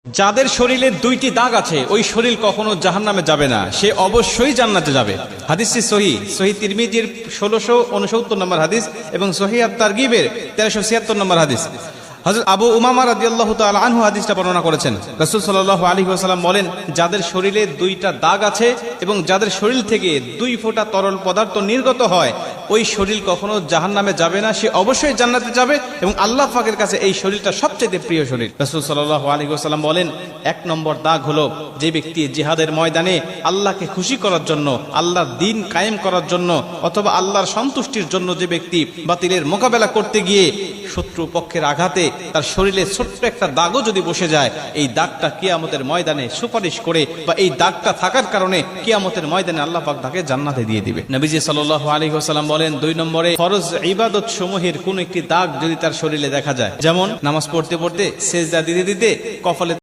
যাদের শরীরে দুইটি দাগ আছে ওই শরীর কখনো জাহান্নামে যাবে না, সে অবশ্যই জান্নাতে যাবে। হাদিসটি সহিহ তিরমিজির 1669 নম্বর হাদিস এবং সহিহ আত-তারগিবের 1376 নম্বর হাদিস। হযরত আবু উমামা রাদিয়াল্লাহু তাআলা আনহু হাদিসটা বর্ণনা করেছেন। রাসূল সাল্লাল্লাহু আলাইহি ওয়াসাল্লাম বলেন, যাদের শরীরে দুইটা দাগ আছে এবং যাদের শরীর থেকে 2 ফোঁটা তরল পদার্থ নির্গত হয় ওই শরীর কখনো জাহান্নামে যাবে না, সে অবশ্যই জান্নাতে যাবে এবং আল্লাহ পাকের কাছে এই শরীরটা সবচেয়ে প্রিয় শরীর। রাসূল সাল্লাল্লাহু আলাইহি ওয়াসাল্লাম বলেন, 1 নম্বর দাগ হলো যে ব্যক্তি জিহাদের ময়দানে আল্লাহকে খুশি করার জন্য, আল্লাহর দ্বীন কায়েম করার জন্য অথবা আল্লাহর সন্তুষ্টির জন্য যে ব্যক্তি বাতিলের মোকাবেলা করতে গিয়ে শত্রু পক্ষের আঘাতে তার শরীরে ছোট্ট একটা দাগও যদি বসে যায়, এই দাগটা কিয়ামতের ময়দানে সুপারিশ করে বা এই দাগটা থাকার কারণে কিয়ামতের ময়দানে আল্লাহ পাক তাকে জান্নাতে দিয়ে দিবে। নবীজি সাল্লাল্লাহু আলাইহি ওয়াসাল্লাম বলেন, 2 নম্বরে ফরজ ইবাদত সমূহের কোন একটি দাগ যদি তার শরীরে দেখা যায়, যেমন নামাজ পড়তে পড়তে সেজদা দিতে দিতে কপালে